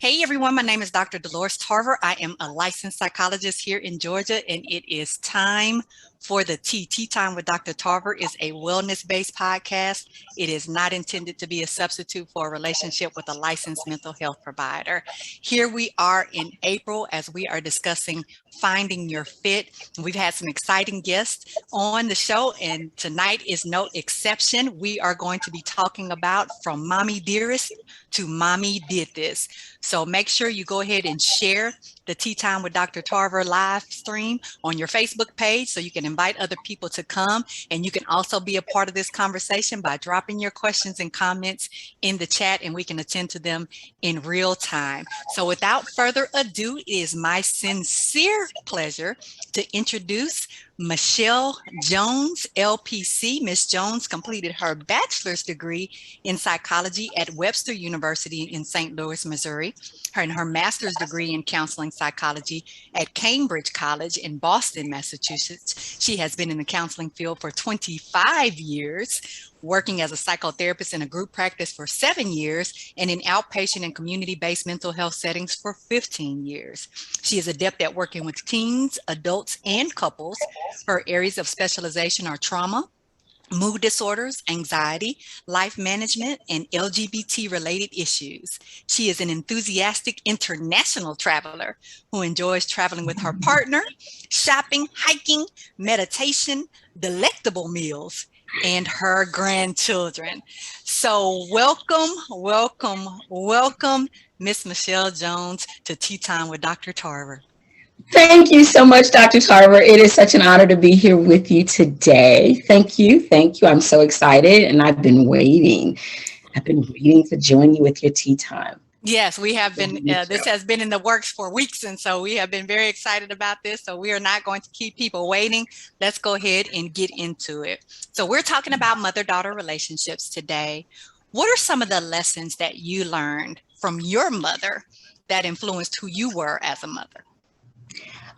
Hey everyone, my name is Dr. Dolores Tarver. I am a licensed psychologist here in Georgia, and it is time for the Tea. Tea Time with Dr. Tarver is a wellness-based podcast. It is not intended to be a substitute for a relationship with a licensed mental health provider. Here we are in April as we are discussing finding your fit. We've had some exciting guests on the show, and tonight is no exception. We are going to be talking about from Mommy Dearest to Mommy Did This. So make sure you go ahead and share the Tea Time with Dr. Tarver live stream on your Facebook page so you can invite other people to come. And you can also be a part of this conversation by dropping your questions and comments in the chat, and we can attend to them in real time. So without further ado, it is my sincere pleasure to introduce Michelle Jones, LPC. Ms. Jones completed her bachelor's degree in psychology at Webster University in St. Louis, Missouri, and her master's degree in counseling psychology at Cambridge College in Boston, Massachusetts. She has been in the counseling field for 25 years, working as a psychotherapist in a group practice for 7 years, and in outpatient and community-based mental health settings for 15 years. She is adept at working with teens, adults, and couples. Her areas of specialization are trauma, mood disorders, anxiety, life management, and LGBT-related issues. She is an enthusiastic international traveler who enjoys traveling with her partner, shopping, hiking, meditation, delectable meals, and her grandchildren. So welcome, Miss Michelle Jones to Tea Time with Dr. Tarver. Thank you so much, Dr. Tarver. It is such an honor to be here with you today. Thank you. Thank you. I'm so excited, and I've been waiting. To join you with your tea time. Yes, we have been, this has been in the works for weeks, and so we have been very excited about this. So we are not going to keep people waiting. Let's go ahead and get into it. So we're talking about mother-daughter relationships today. What are some of the lessons that you learned from your mother that influenced who you were as a mother?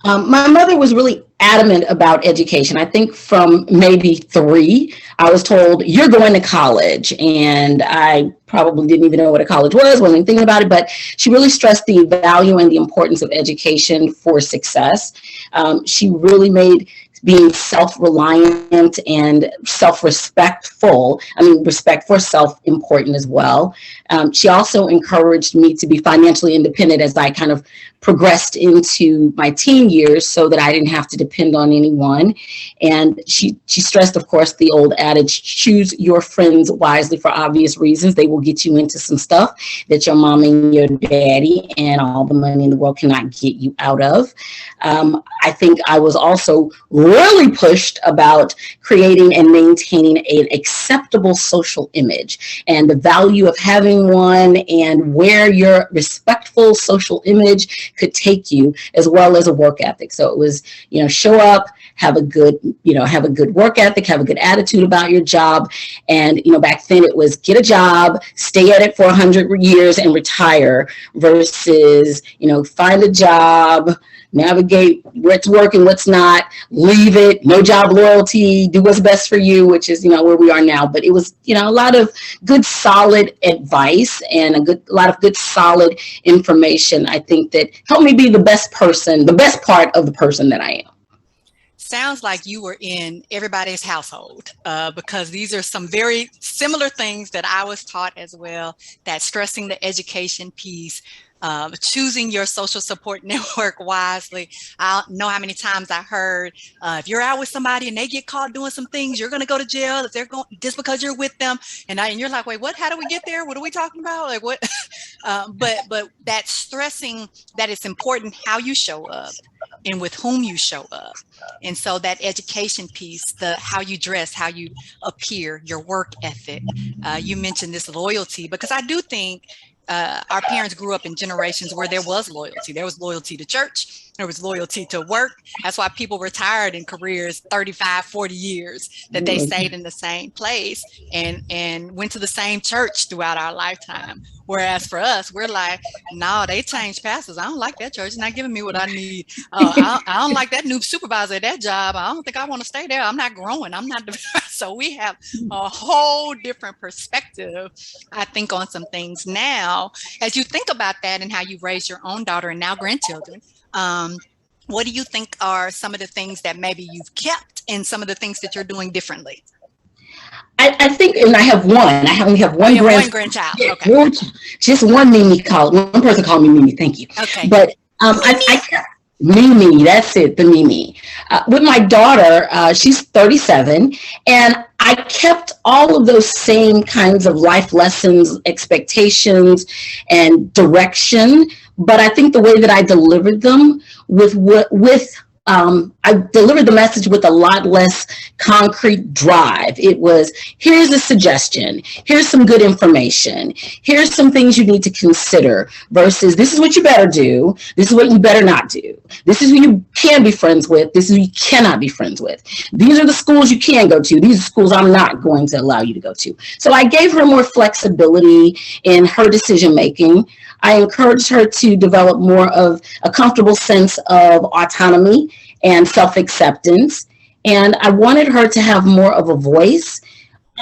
My mother was really adamant about education. I think from maybe 3, I was told, you're going to college. And I probably didn't even know what a college was, wasn't even thinking about it, but she really stressed the value and the importance of education for success. She really made being self-reliant and self-respectful, respect for self important as well. She also encouraged me to be financially independent as I kind of progressed into my teen years so that I didn't have to depend on anyone. And she stressed, of course, the old adage, choose your friends wisely for obvious reasons. They will get you into some stuff that your mom and your daddy and all the money in the world cannot get you out of. I think I was also really pushed about creating and maintaining an acceptable social image and the value of having one and where your respectful social image could take you, as well as a work ethic. So it was, show up, have a good work ethic, have a good attitude about your job. And, back then it was get a job, stay at it for 100 years and retire versus, find a job, navigate what's working, what's not, leave it, no job loyalty, do what's best for you, which is, where we are now. But it was, a lot of good, solid advice and a lot of good, solid information, I think, that helped me be the best part of the person that I am. Sounds like you were in everybody's household because these are some very similar things that I was taught as well, that stressing the education piece, choosing your social support network wisely. I don't know how many times I heard, if you're out with somebody and they get caught doing some things, you're going to go to jail if they're going just because you're with them. And you're like, wait, what? How do we get there? What are we talking about? Like what? But that stressing that it's important how you show up and with whom you show up. And so that education piece, how you dress, how you appear, your work ethic. You mentioned this loyalty, because I do think our parents grew up in generations where there was loyalty. There was loyalty to church. There was loyalty to work. That's why people retired in careers 35, 40 years, that they stayed in the same place and went to the same church throughout our lifetime. Whereas for us, we're like, no, they changed pastors. I don't like that church. It's not giving me what I need. I don't like that new supervisor at that job. I don't think I want to stay there. I'm not growing. I'm not. So we have a whole different perspective, I think, on some things now. As you think about that and how you raised your own daughter and now grandchildren, what do you think are some of the things that maybe you've kept and some of the things that you're doing differently? I think, and I have one. I only have one grandchild. Okay. Just one Mimi called. One person called me Mimi. Thank you. Okay. But Mimi, that's it, the Mimi. With my daughter, she's 37, and I kept all of those same kinds of life lessons, expectations, and direction. But I think the way that I delivered them I delivered the message with a lot less concrete drive. It was, here's a suggestion, here's some good information, here's some things you need to consider, versus this is what you better do, this is what you better not do, this is who you can be friends with, this is who you cannot be friends with, these are the schools you can go to, these are schools I'm not going to allow you to go to. So I gave her more flexibility in her decision making. I encouraged her to develop more of a comfortable sense of autonomy and self-acceptance. And I wanted her to have more of a voice.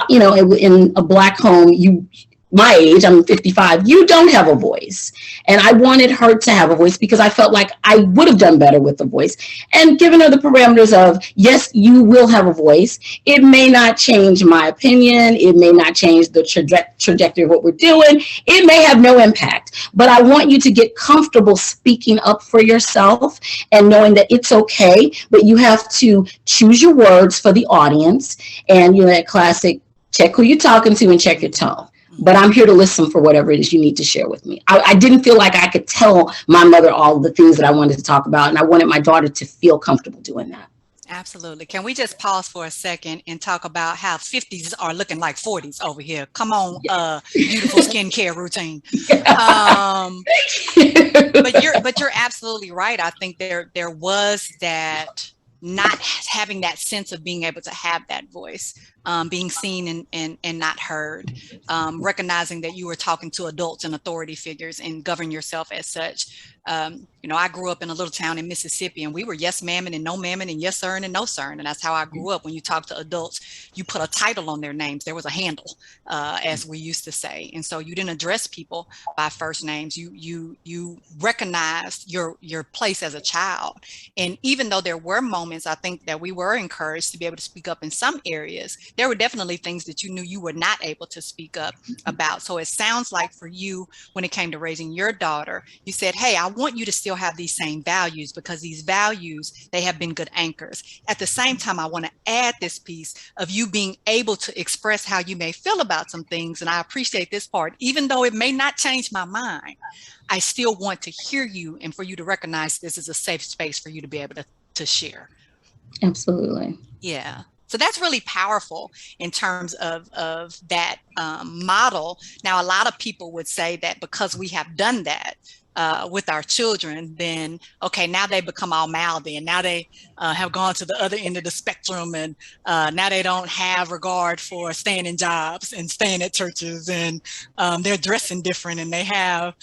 You know, in a Black home, my age, I'm 55, you don't have a voice. And I wanted her to have a voice because I felt like I would have done better with the voice. And given her the parameters of, yes, you will have a voice. It may not change my opinion. It may not change the trajectory of what we're doing. It may have no impact. But I want you to get comfortable speaking up for yourself and knowing that it's okay, but you have to choose your words for the audience. And, you know, that classic, check who you're talking to and check your tone. But I'm here to listen for whatever it is you need to share with me. I didn't feel like I could tell my mother all the things that I wanted to talk about, and I wanted my daughter to feel comfortable doing that. Absolutely. Can we just pause for a second and talk about how 50s are looking like 40s over here? Come on, beautiful skincare routine. But you're absolutely right. I think there was that, not having that sense of being able to have that voice, being seen and not heard, recognizing that you were talking to adults and authority figures and govern yourself as such. You know, I grew up in a little town in Mississippi, and we were yes ma'am and no ma'am and yes sir and no sir. And that's how I grew up. When you talk to adults, you put a title on their names. There was a handle, as we used to say. And so you didn't address people by first names. You recognized your place as a child. And even though there were moments, I think, that we were encouraged to be able to speak up in some areas, there were definitely things that you knew you were not able to speak up about. So it sounds like for you, when it came to raising your daughter, you said, hey, I want you to still have these same values, because these values, they have been good anchors. At the same time, I want to add this piece of you being able to express how you may feel about some things. And I appreciate this part, even though it may not change my mind, I still want to hear you and for you to recognize this is a safe space for you to be able to share. Absolutely. Yeah. So that's really powerful in terms of that model. Now, a lot of people would say that because we have done that with our children, then, okay, now they become all mouthy, and now they have gone to the other end of the spectrum, and now they don't have regard for staying in jobs and staying at churches, and they're dressing different, and they have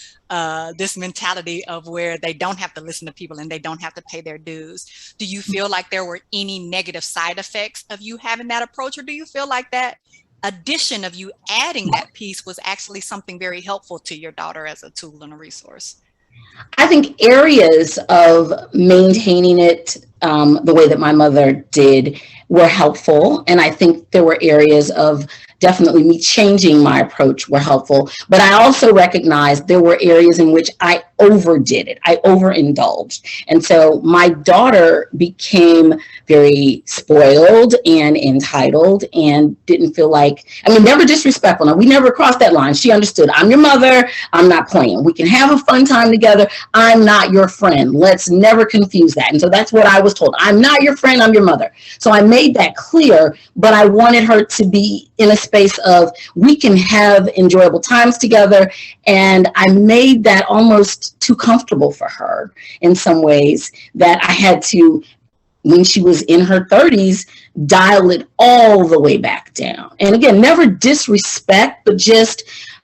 this mentality of where they don't have to listen to people and they don't have to pay their dues. Do you feel like there were any negative side effects of you having that approach, or do you feel like that addition of you adding that piece was actually something very helpful to your daughter as a tool and a resource? I think areas of maintaining it the way that my mother did were helpful. And I think there were areas of definitely me changing my approach were helpful. But I also recognized there were areas in which I overdid it. I overindulged. And so my daughter became very spoiled and entitled and didn't feel like, never disrespectful. Now, we never crossed that line. She understood, I'm your mother. I'm not playing. We can have a fun time together. I'm not your friend. Let's never confuse that. And so that's what I was told. I'm not your friend. I'm your mother. So I made that clear, but I wanted her to be in a space of, we can have enjoyable times together. And I made that almost too comfortable for her in some ways, that I had to, when she was in her 30s, dial it all the way back down. And again, never disrespect, but just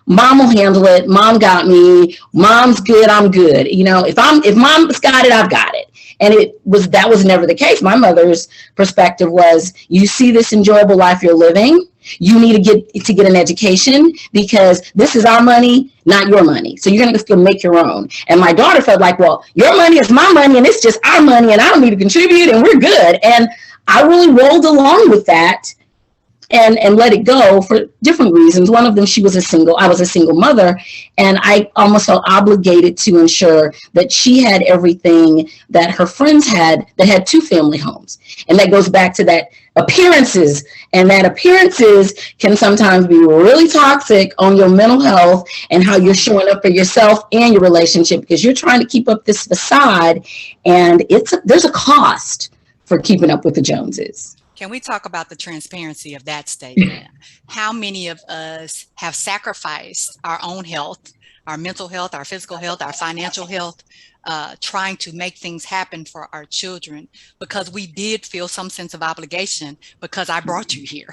mom will handle it. Mom got me. Mom's good. I'm good. If mom's got it, I've got it. And that was never the case. My mother's perspective was, you see this enjoyable life you're living, you need to get an education, because this is our money, not your money. So you're going to make your own. And my daughter felt like, well, your money is my money and it's just our money and I don't need to contribute and we're good. And I really rolled along with that and let it go for different reasons. One of them, I was a single mother, and I almost felt obligated to ensure that she had everything that her friends had that had two family homes. And that goes back to that appearances, and that appearances can sometimes be really toxic on your mental health and how you're showing up for yourself and your relationship, because you're trying to keep up this facade, and there's a cost for keeping up with the Joneses. Can we talk about the transparency of that statement? How many of us have sacrificed our own health, our mental health, our physical health, our financial health, trying to make things happen for our children, because we did feel some sense of obligation because I brought you here.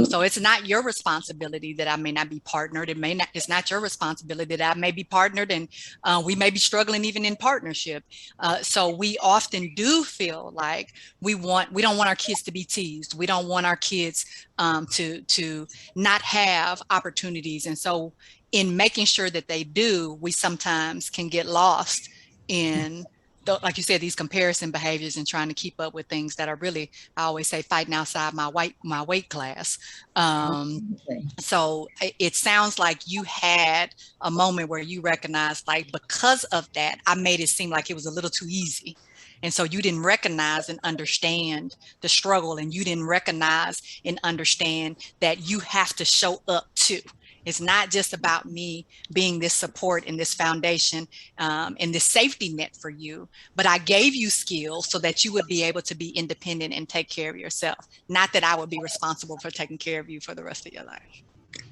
So it's not your responsibility that I may not be partnered. It's not your responsibility that I may be partnered, and we may be struggling even in partnership. So we often do feel like we don't want our kids to be teased. We don't want our kids to not have opportunities. And so in making sure that they do, we sometimes can get lost in, like you said, these comparison behaviors and trying to keep up with things that are really, I always say, fighting outside my weight class. So it sounds like you had a moment where you recognized, like, because of that, I made it seem like it was a little too easy. And so you didn't recognize and understand the struggle, and you didn't recognize and understand that you have to show up too. It's not just about me being this support and this foundation and this safety net for you, but I gave you skills so that you would be able to be independent and take care of yourself. Not that I would be responsible for taking care of you for the rest of your life.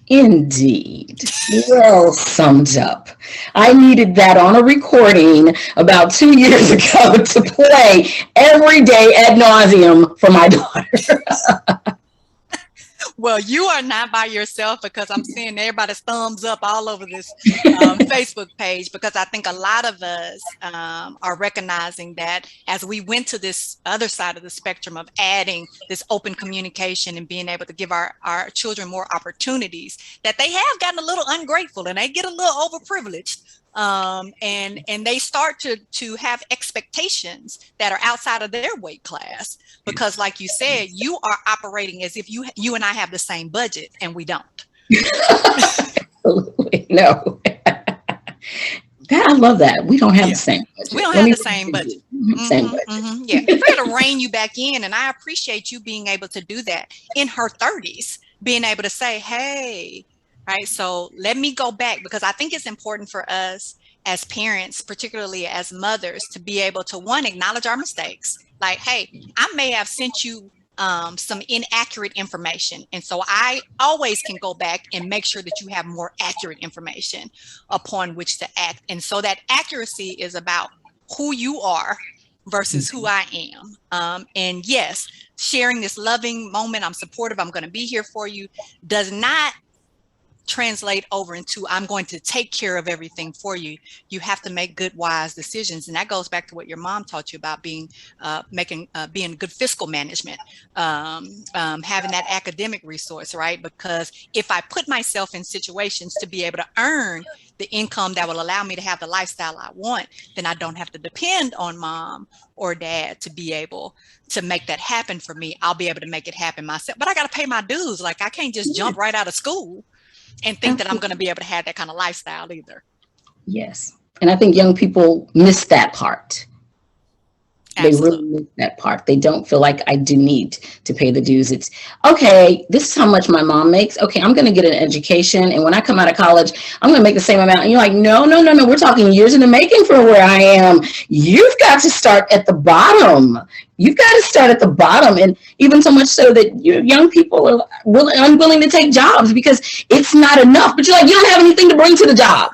Indeed. Well summed up. I needed that on a recording about 2 years ago to play every day ad nauseum for my daughter. Well, you are not by yourself, because I'm seeing everybody's thumbs up all over this Facebook page, because I think a lot of us are recognizing that as we went to this other side of the spectrum of adding this open communication and being able to give our children more opportunities, that they have gotten a little ungrateful and they get a little overprivileged. And they start to have expectations that are outside of their weight class, because, like you said, you are operating as if you and I have the same budget, and we don't. Absolutely no. I love that. We don't have the same budget. We don't have the same budget. Same budget. Yeah, we're going to rein you back in, and I appreciate you being able to do that in her 30s, being able to say, hey. Right. So let me go back, because I think it's important for us as parents, particularly as mothers, to be able to, one, acknowledge our mistakes. Like, hey, I may have sent you some inaccurate information. And so I always can go back and make sure that you have more accurate information upon which to act. And so that accuracy is about who you are versus who I am. And yes, sharing this loving moment, I'm supportive, I'm going to be here for you, does not translate over into I'm going to take care of everything for you. You have to make good, wise decisions. And that goes back to what your mom taught you about being good fiscal management, having that academic resource, right? Because if I put myself in situations to be able to earn the income that will allow me to have the lifestyle I want, then I don't have to depend on mom or dad to be able to make that happen for me. I'll be able to make it happen myself, but I got to pay my dues. Like, I can't just jump right out of school and think that I'm going to be able to have that kind of lifestyle either. Yes. And I think young people miss that part. Absolutely. They really miss that part. They don't feel like I do need to pay the dues. It's, okay, this is how much my mom makes. Okay, I'm going to get an education. And when I come out of college, I'm going to make the same amount. And you're like, no. We're talking years in the making for where I am. You've got to start at the bottom. You've got to start at the bottom. And even so much so that young people are unwilling to take jobs because it's not enough. But you're like, you don't have anything to bring to the job.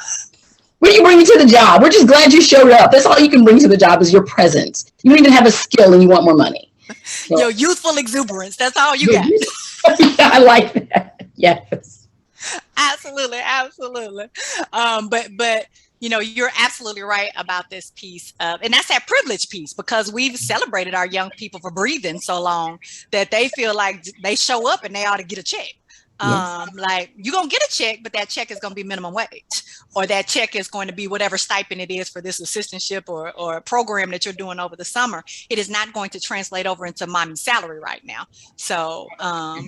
What are you bringing to the job? We're just glad you showed up. That's all you can bring to the job is your presence. You don't even have a skill and you want more money. So, your youthful exuberance. That's all you got. Yeah, I like that. Yes. Absolutely, absolutely. But you're absolutely right about this piece and that's that privilege piece, because we've celebrated our young people for breathing so long that they feel like they show up and they ought to get a check. Yes. Like you're gonna get a check, but that check is gonna be minimum wage, or that check is going to be whatever stipend it is for this assistantship or program that you're doing over the summer. It is not going to translate over into mommy's salary right now. So,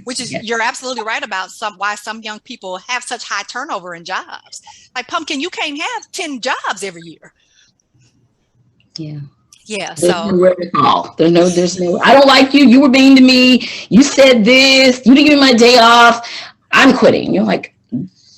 which is, Yes. you're absolutely right about why some young people have such high turnover in jobs. Like Pumpkin, you can't have 10 jobs every year. Yeah. Yeah. There's So nowhere to call. There's no, I don't like you. You were mean to me. You said this. You didn't give me my day off. I'm quitting. You're like,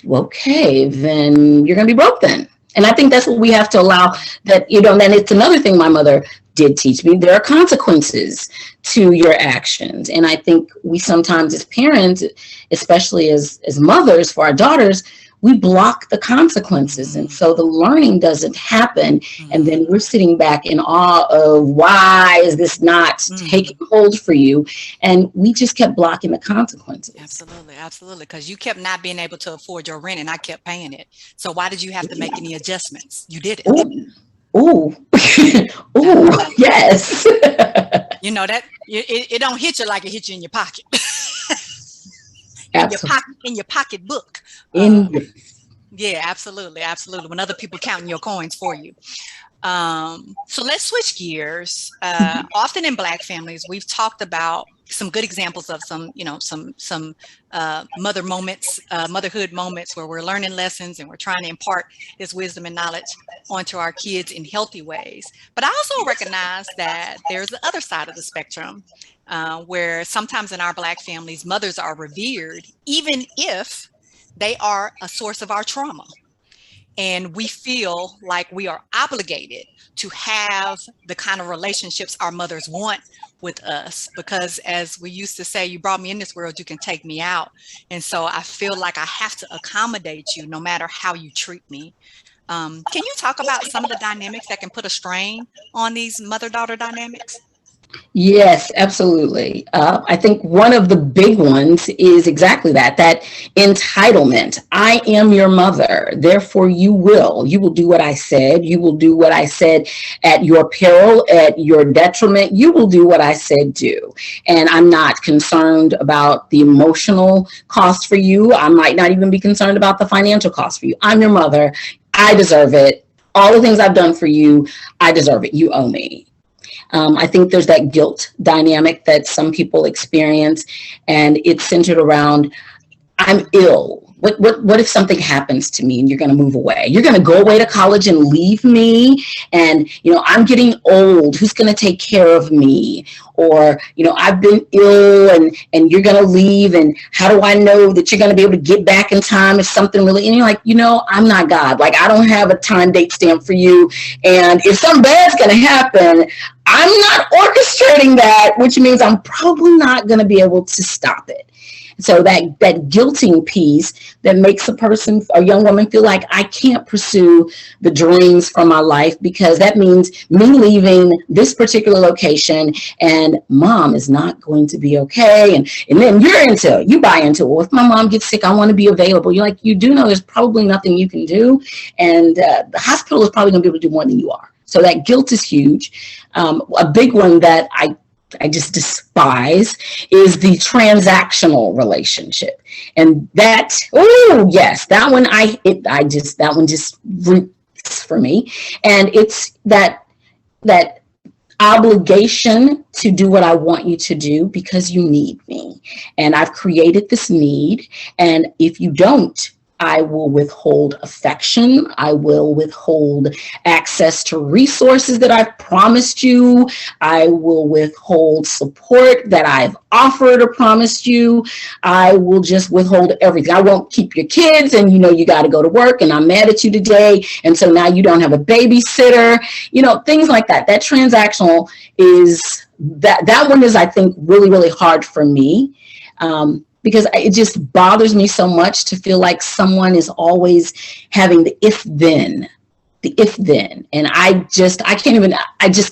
okay, then you're going to be broke then. And I think that's what we have to allow, that, and it's another thing my mother did teach me. There are consequences to your actions. And I think we sometimes as parents, especially as mothers for our daughters, we block the consequences. And so the learning doesn't happen. And then we're sitting back in awe of, why is this not taking hold for you? And we just kept blocking the consequences. absolutely, absolutely. Because you kept not being able to afford your rent and I kept paying it. So why did you have to make any adjustments? You didn't. Ooh, ooh, yes. That it don't hit you like it hit you in your pocket. In your pocketbook. Yeah, absolutely, absolutely. When other people counting your coins for you. So let's switch gears. Often in Black families, we've talked about some good examples of some motherhood moments where we're learning lessons and we're trying to impart this wisdom and knowledge onto our kids in healthy ways. But I also recognize that there's the other side of the spectrum, where sometimes in our Black families, mothers are revered, even if they are a source of our trauma. And we feel like we are obligated to have the kind of relationships our mothers want with us, because as we used to say, you brought me in this world, you can take me out. And so I feel like I have to accommodate you no matter how you treat me. Can you talk about some of the dynamics that can put a strain on these mother-daughter dynamics? Yes, absolutely. I think one of the big ones is exactly that entitlement. I am your mother, therefore you will do what I said. You will do what I said at your peril, at your detriment. You will do what I said do. And I'm not concerned about the emotional cost for you. I might not even be concerned about the financial cost for you. I'm your mother. I deserve it. All the things I've done for you, I deserve it. You owe me. I think there's that guilt dynamic that some people experience, and it's centered around, I'm ill. What if something happens to me and you're going to move away? You're going to go away to college and leave me, and I'm getting old. Who's going to take care of me? Or I've been ill and you're going to leave, and how do I know that you're going to be able to get back in time if something really? And you're like, I'm not God. Like, I don't have a time date stamp for you, and if something bad's going to happen, I'm not orchestrating that, which means I'm probably not going to be able to stop it. So that guilting piece that makes a young woman feel like, I can't pursue the dreams for my life because that means me leaving this particular location, and mom is not going to be okay. And then you buy into, well, if my mom gets sick, I want to be available. You're like, you do know there's probably nothing you can do. And the hospital is probably going to be able to do more than you are. So that guilt is huge. A big one that I just despise is the transactional relationship. And that, that one just roots for me. And it's that obligation to do what I want you to do because you need me. And I've created this need. And if you don't, I will withhold affection. I will withhold access to resources that I've promised you. I will withhold support that I've offered or promised you. I will just withhold everything. I won't keep your kids, and you got to go to work, and I'm mad at you today, and so now you don't have a babysitter. Things like that. That transactional is that one is, I think, really, really hard for me. Because it just bothers me so much to feel like someone is always having the if-then the if then. And I just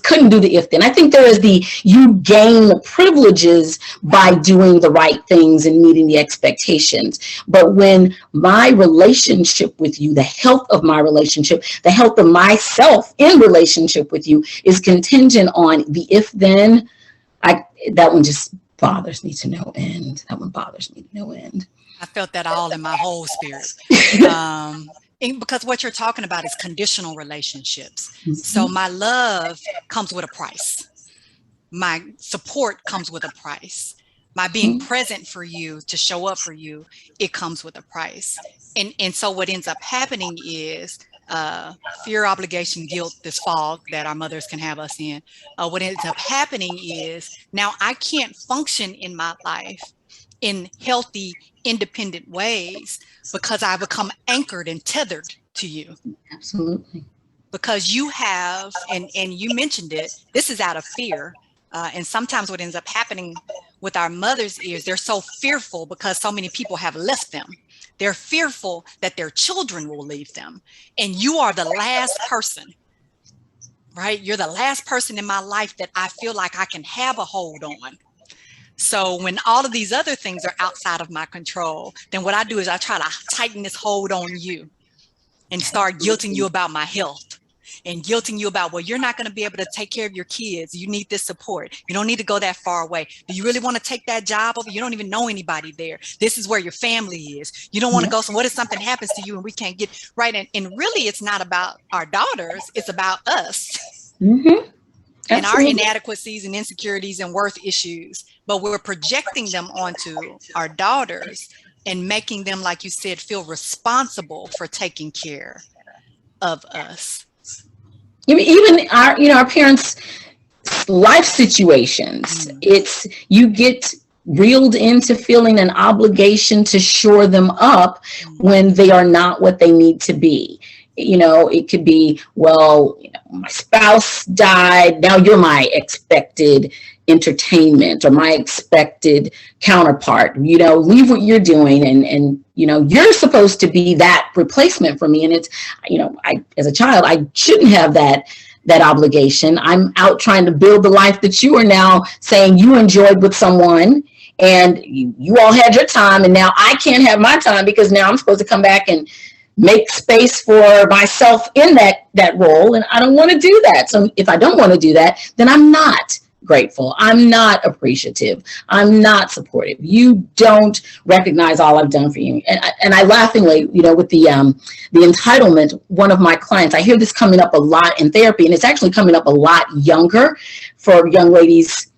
couldn't do the if then. I think there is you gain privileges by doing the right things and meeting the expectations. But when my relationship with you, the health of my relationship, the health of myself in relationship with you is contingent on the if then, that one just bothers me to no end. That one bothers me to no end. I felt that all in my whole spirit. Because what you're talking about is conditional relationships. Mm-hmm. So my love comes with a price. My support comes with a price. My being present for you, to show up for you, it comes with a price. And so what ends up happening is fear, obligation, guilt, this fog that our mothers can have us in. What ends up happening is now I can't function in my life in healthy, independent ways because I become anchored and tethered to you. Absolutely. Because you have, and you mentioned it, this is out of fear. And sometimes what ends up happening with our mothers is they're so fearful because so many people have left them. They're fearful that their children will leave them. And you are the last person, right? You're the last person in my life that I feel like I can have a hold on. So when all of these other things are outside of my control, then what I do is I try to tighten this hold on you and start guilting you about my health and guilting you about, well, you're not going to be able to take care of your kids. You need this support. You don't need to go that far away. Do you really want to take that job over? You don't even know anybody there. This is where your family is. You don't want to go. So what if something happens to you and we can't get right? And really, it's not about our daughters. It's about us. Mm-hmm. And our inadequacies and insecurities and worth issues, but we're projecting them onto our daughters and making them, like you said, feel responsible for taking care of us. Even our parents' life situations, you get reeled into feeling an obligation to shore them up when they are not what they need to be. It could be, well, my spouse died. Now you're my expected entertainment or my expected counterpart. Leave what you're doing and you're supposed to be that replacement for me. And it's, I, as a child, I shouldn't have that obligation. I'm out trying to build the life that you are now saying you enjoyed with someone. And you all had your time, and now I can't have my time because now I'm supposed to come back and make space for myself in that role. And I don't want to do that. So if I don't want to do that, then I'm not grateful. I'm not appreciative. I'm not supportive. You don't recognize all I've done for you. And I laughingly, with the entitlement, one of my clients, I hear this coming up a lot in therapy, and it's actually coming up a lot younger for young ladies,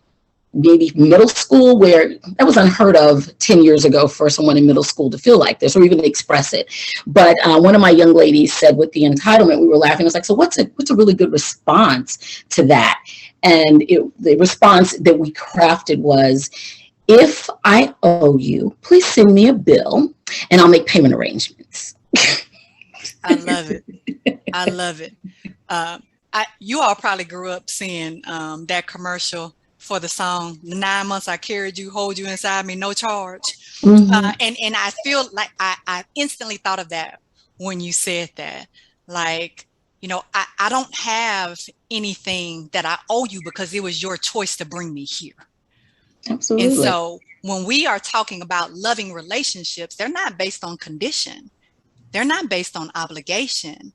maybe middle school, where that was unheard of 10 years ago for someone in middle school to feel like this or even express it. But one of my young ladies said with the entitlement, we were laughing. I was like, so what's a really good response to that? And the response that we crafted was, if I owe you, please send me a bill and I'll make payment arrangements. I love it. I love it. You all probably grew up seeing that commercial for the song, 9 months I carried you, hold you inside me, no charge. Mm-hmm. And I feel like I instantly thought of that when you said that. Like, I don't have anything that I owe you because it was your choice to bring me here. Absolutely. And so when we are talking about loving relationships, they're not based on condition. They're not based on obligation.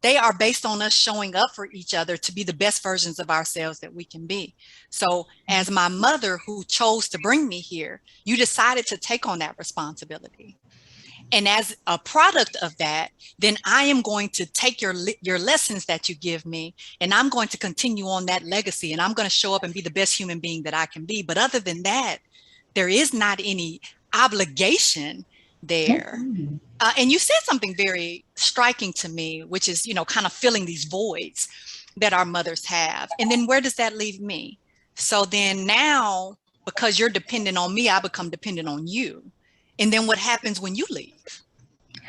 They are based on us showing up for each other to be the best versions of ourselves that we can be. So as my mother who chose to bring me here, you decided to take on that responsibility. And as a product of that, then I am going to take your lessons that you give me, and I'm going to continue on that legacy, and I'm going to show up and be the best human being that I can be. But other than that, there is not any obligation there. Mm-hmm. And you said something very striking to me, which is, kind of filling these voids that our mothers have. And then where does that leave me? So then now, because you're dependent on me, I become dependent on you. And then what happens when you leave?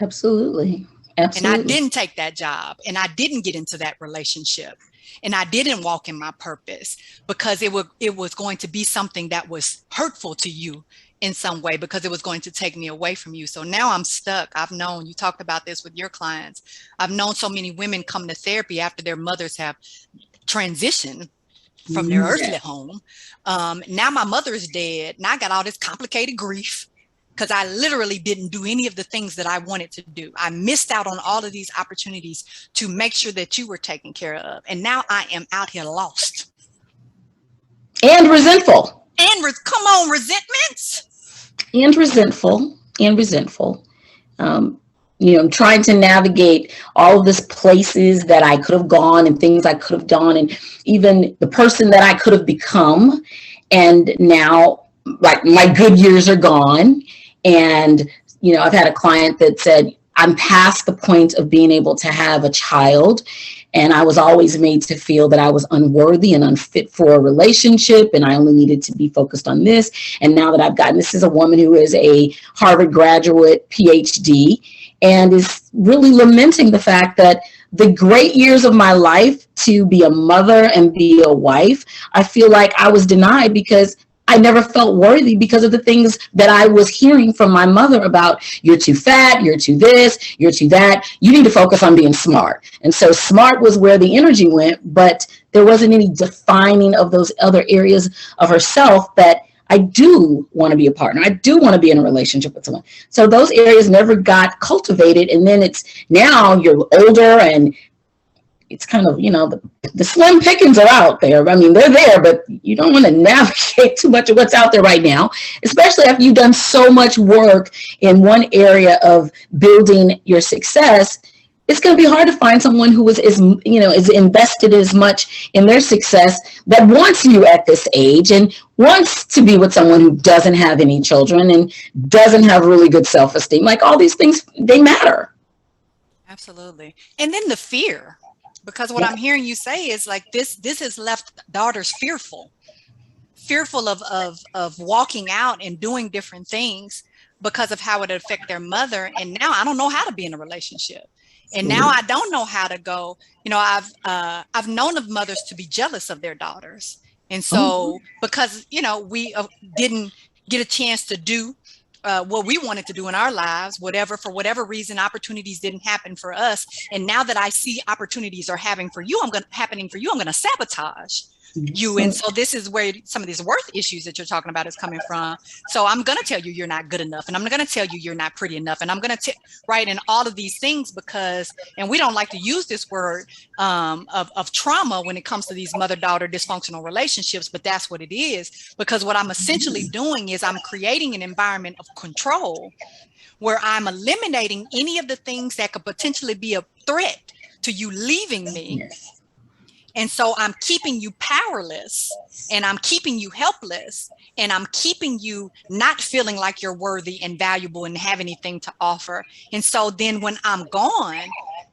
Absolutely. And I didn't take that job, and I didn't get into that relationship, and I didn't walk in my purpose because it was going to be something that was hurtful to you in some way because it was going to take me away from you. So now I'm stuck. I've known, you talked about this with your clients. I've known so many women come to therapy after their mothers have transitioned from their earthly home. Now my mother's dead. Now I got all this complicated grief because I literally didn't do any of the things that I wanted to do. I missed out on all of these opportunities to make sure that you were taken care of. And now I am out here lost. And resentful. And come on, resentments. And resentful. Trying to navigate all of these places that I could have gone and things I could have done, and even the person that I could have become. And now, like, my good years are gone. And, I've had a client that said, I'm past the point of being able to have a child. And I was always made to feel that I was unworthy and unfit for a relationship. And I only needed to be focused on this. And now that I've gotten, this is a woman who is a Harvard graduate, PhD, and is really lamenting the fact that the great years of my life to be a mother and be a wife, I feel like I was denied because I never felt worthy because of the things that I was hearing from my mother about, you're too fat, you're too this, you're too that, you need to focus on being smart. And so smart was where the energy went, but there wasn't any defining of those other areas of herself that I do want to be a partner. I do want to be in a relationship with someone. So those areas never got cultivated. And then it's now you're older and it's kind of, the slim pickings are out there. I mean, they're there, but you don't want to navigate too much of what's out there right now, especially after you've done so much work in one area of building your success. It's going to be hard to find someone who is invested as much in their success that wants you at this age and wants to be with someone who doesn't have any children and doesn't have really good self-esteem. Like, all these things, they matter. Absolutely. And then the fear. Because what I'm hearing you say is like this has left daughters fearful of walking out and doing different things because of how it would affect their mother. And now I don't know how to be in a relationship. And now I don't know how to go. I've known of mothers to be jealous of their daughters. And so because, we didn't get a chance to do what we wanted to do in our lives, for whatever reason, opportunities didn't happen for us. And now that I see opportunities are happening for you, I'm going to sabotage you. And so this is where some of these worth issues that you're talking about is coming from. So I'm going to tell you you're not good enough. And I'm going to tell you you're not pretty enough. And I'm going to write in all of these things because, and we don't like to use this word of trauma when it comes to these mother-daughter dysfunctional relationships, but that's what it is. Because what I'm essentially doing is I'm creating an environment of control where I'm eliminating any of the things that could potentially be a threat to you leaving me. And so I'm keeping you powerless, and I'm keeping you helpless, and I'm keeping you not feeling like you're worthy and valuable and have anything to offer. And so then when I'm gone,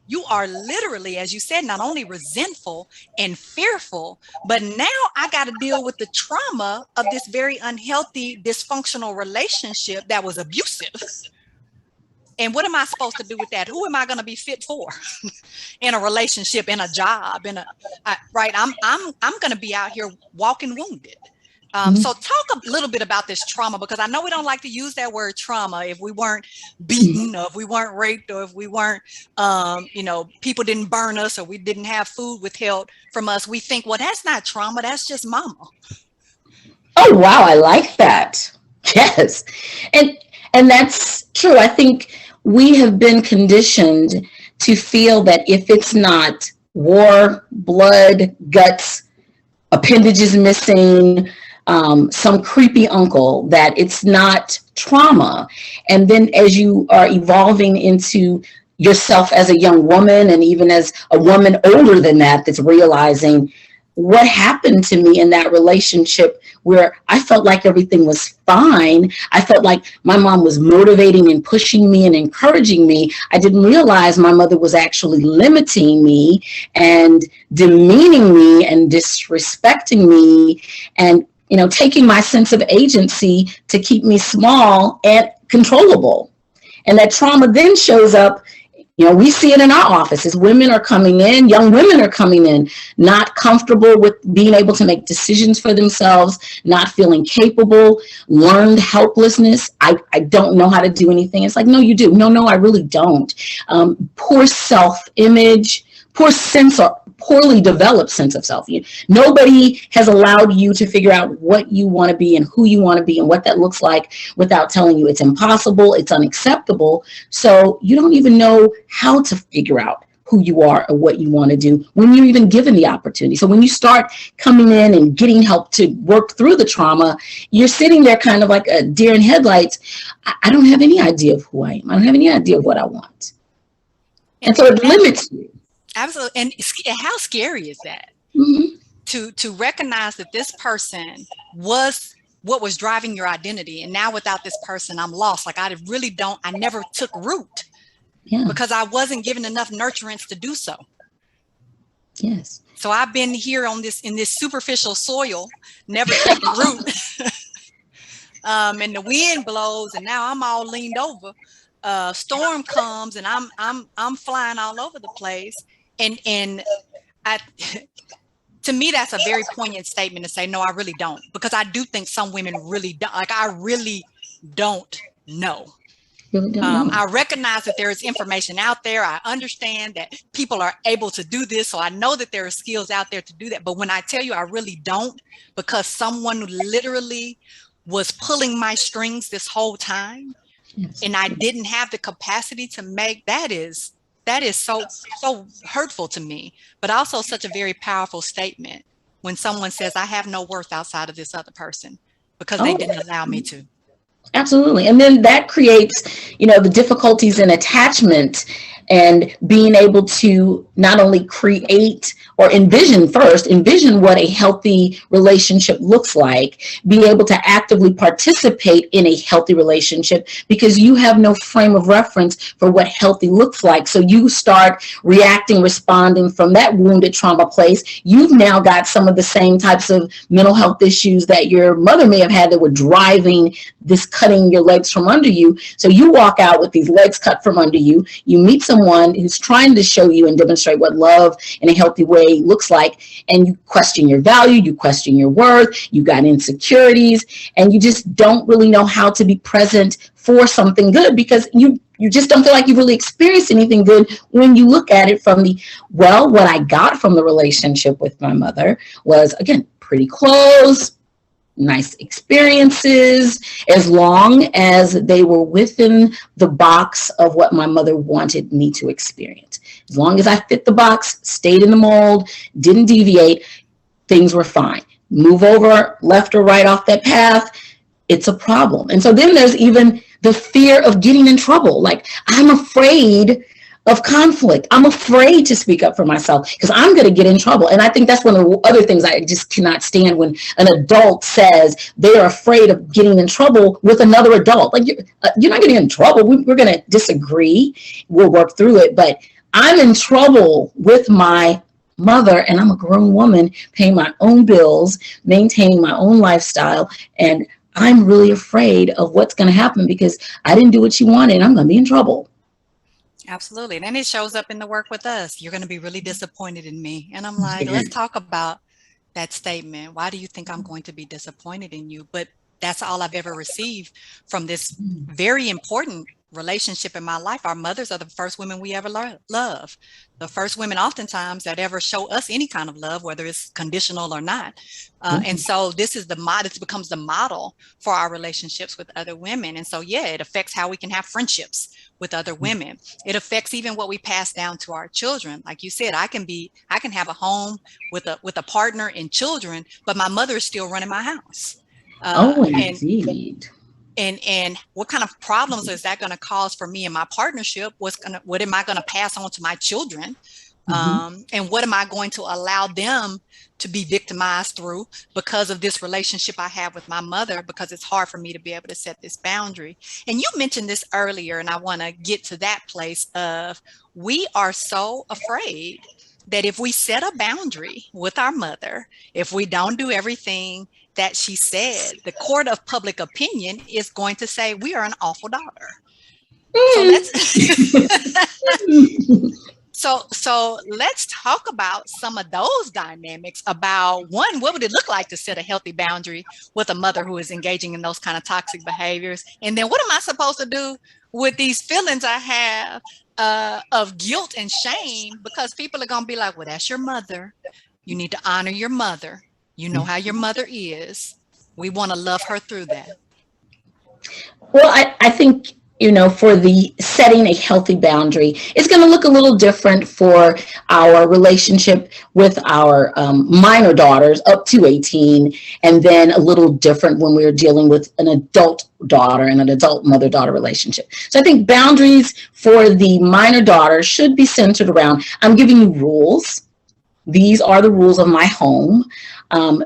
you are literally, as you said, not only resentful and fearful, but now I got to deal with the trauma of this very unhealthy, dysfunctional relationship that was abusive. And what am I supposed to do with that? Who am I going to be fit for in a relationship, in a job, right? I'm going to be out here walking wounded. So talk a little bit about this trauma, because I know we don't like to use that word trauma if we weren't beaten, or if we weren't raped, or if we weren't, people didn't burn us, or we didn't have food withheld from us. We think, well, that's not trauma. That's just mama. Oh, wow. I like that. Yes. And that's true. I think we have been conditioned to feel that if it's not war, blood, guts, appendages missing, some creepy uncle, that it's not trauma. And then as you are evolving into yourself as a young woman, and even as a woman older than that, that's realizing what happened to me in that relationship where I felt like everything was fine. I felt like my mom was motivating and pushing me and encouraging me. I didn't realize my mother was actually limiting me and demeaning me and disrespecting me and, taking my sense of agency to keep me small and controllable. And that trauma then shows up You know, we see it in our offices. Women are coming in, young women are coming in, not comfortable with being able to make decisions for themselves, not feeling capable, learned helplessness. I don't know how to do anything. It's like, no, you do. No, I really don't. Poor self-image, poor sense of poorly developed sense of self. Nobody has allowed you to figure out what you want to be and who you want to be and what that looks like without telling you it's impossible, it's unacceptable. So you don't even know how to figure out who you are or what you want to do when you're even given the opportunity. So when you start coming in and getting help to work through the trauma, you're sitting there kind of like a deer in headlights. I don't have any idea of who I am. I don't have any idea of what I want. And so it limits you. Absolutely. And how scary is that? Mm-hmm. To recognize that this person was what was driving your identity. And now without this person, I'm lost. Like I never took root because I wasn't given enough nurturance to do so. Yes. So I've been here in this superficial soil, never taking root. And the wind blows and now I'm all leaned over. Storm comes and I'm flying all over the place. And to me, that's a very poignant statement to say, no, I really don't, because I do think some women really don't. Like, I really don't know. I recognize that there is information out there. I understand that people are able to do this. So I know that there are skills out there to do that. But when I tell you I really don't, because someone literally was pulling my strings this whole time, and I didn't have the capacity to make that is so hurtful to me, but also such a very powerful statement when someone says, I have no worth outside of this other person because they didn't allow me to. Absolutely. And then that creates, the difficulties in attachment and being able to not only create or envision what a healthy relationship looks like, be able to actively participate in a healthy relationship because you have no frame of reference for what healthy looks like. So you start reacting, responding from that wounded trauma place. You've now got some of the same types of mental health issues that your mother may have had that were driving this cutting your legs from under you. So you walk out with these legs cut from under you. You meet someone who's trying to show you and demonstrate what love in a healthy way looks like, and you question your value, you question your worth, you got insecurities, and you just don't really know how to be present for something good because you just don't feel like you really experienced anything good when you look at it from what I got from the relationship with my mother was, again, pretty close, nice experiences, as long as they were within the box of what my mother wanted me to experience. As long as I fit the box, stayed in the mold, didn't deviate, things were fine. Move over left or right off that path, it's a problem. And so then there's even the fear of getting in trouble. Like, I'm afraid of conflict. I'm afraid to speak up for myself because I'm going to get in trouble. And I think that's one of the other things I just cannot stand, when an adult says they are afraid of getting in trouble with another adult. Like, you're not getting in trouble. We're going to disagree. We'll work through it. But I'm in trouble with my mother, and I'm a grown woman paying my own bills, maintaining my own lifestyle. And I'm really afraid of what's going to happen because I didn't do what she wanted and I'm going to be in trouble. Absolutely. And then it shows up in the work with us. You're going to be really disappointed in me. And I'm like, let's talk about that statement. Why do you think I'm going to be disappointed in you? But that's all I've ever received from this very important relationship in my life. Our mothers are the first women we ever love. The first women oftentimes that ever show us any kind of love, whether it's conditional or not. And so this becomes the model for our relationships with other women. And so, it affects how we can have friendships with other women. It affects even what we pass down to our children. Like you said, I can have a home with a partner and children, but my mother is still running my house. Indeed. And what kind of problems is that going to cause for me in my partnership? What am I going to pass on to my children? And what am I going to allow them to be victimized through because of this relationship I have with my mother, because it's hard for me to be able to set this boundary. And you mentioned this earlier, and I want to get to that place of, we are so afraid that if we set a boundary with our mother, if we don't do everything that she said, the court of public opinion is going to say we are an awful daughter. So so let's talk about some of those dynamics about one, what would it look like to set a healthy boundary with a mother who is engaging in those kind of toxic behaviors? And then what am I supposed to do with these feelings I have of guilt and shame? Because people are going to be like, well, that's your mother. You need to honor your mother. You know how your mother is. We want to love her through that. Well, I think, for the setting a healthy boundary, it's going to look a little different for our relationship with our minor daughters up to 18, and then a little different when we're dealing with an adult daughter and an adult mother-daughter relationship. So I think boundaries for the minor daughter should be centered around, I'm giving you rules. These are the rules of my home.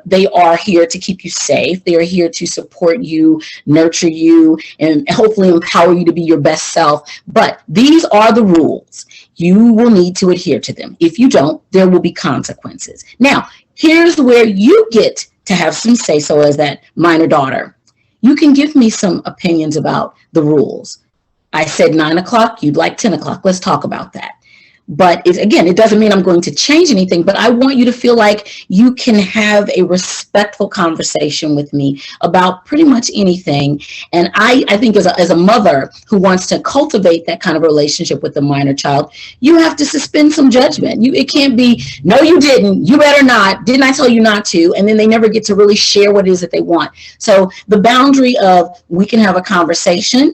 They are here to keep you safe. They are here to support you, nurture you, and hopefully empower you to be your best self. But these are the rules. You will need to adhere to them. If you don't, there will be consequences. Now, here's where you get to have some say-so as that minor daughter. You can give me some opinions about the rules. I said 9 o'clock, you'd like 10 o'clock. Let's talk about that. But it doesn't mean I'm going to change anything, but I want you to feel like you can have a respectful conversation with me about pretty much anything. And I think as a mother who wants to cultivate that kind of relationship with a minor child, you have to suspend some judgment. It can't be, no, you didn't, you better not, didn't I tell you not to? And then they never get to really share what it is that they want. So the boundary of we can have a conversation.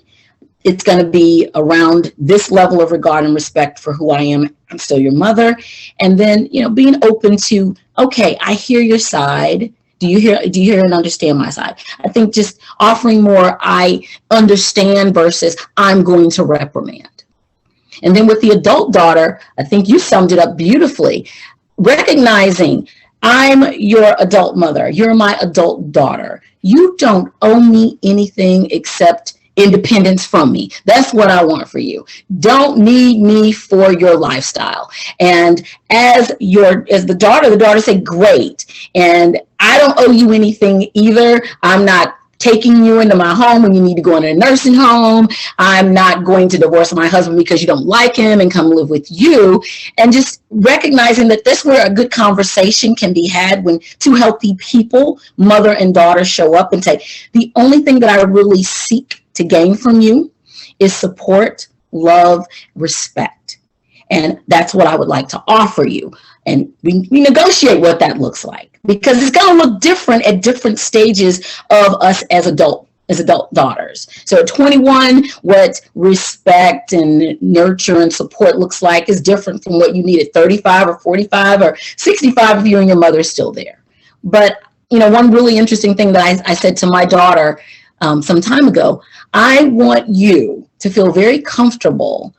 It's going to be around this level of regard and respect for who I am. I'm still your mother. And then, being open to, okay, I hear your side. Do you hear and understand my side? I think just offering more, I understand versus I'm going to reprimand. And then with the adult daughter, I think you summed it up beautifully. Recognizing I'm your adult mother. You're my adult daughter. You don't owe me anything except independence from me. That's what I want for you. Don't need me for your lifestyle. And as the daughter said, great. And I don't owe you anything either. I'm not taking you into my home when you need to go into a nursing home. I'm not going to divorce my husband because you don't like him and come live with you. And just recognizing that that's where a good conversation can be had when two healthy people, mother and daughter, show up and say, the only thing that I really seek to gain from you is support, love, respect. And that's what I would like to offer you. And we negotiate what that looks like, because it's going to look different at different stages of us as adult daughters. So at 21, what respect and nurture and support looks like is different from what you need at 35 or 45 or 65 if you and your mother is still there. But, one really interesting thing that I said to my daughter some time ago, I want you to feel very comfortable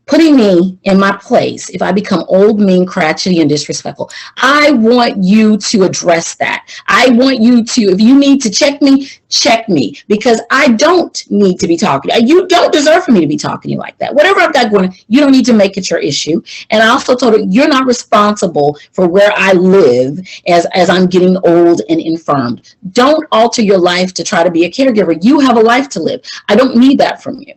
putting me in my place if I become old, mean, crotchety, and disrespectful. I want you to address that. I want you to, if you need to check me, because I don't need to be talking. You don't deserve for me to be talking to you like that. Whatever I've got going on, you don't need to make it your issue. And I also told her, you're not responsible for where I live as I'm getting old and infirmed. Don't alter your life to try to be a caregiver. You have a life to live. I don't need that from you.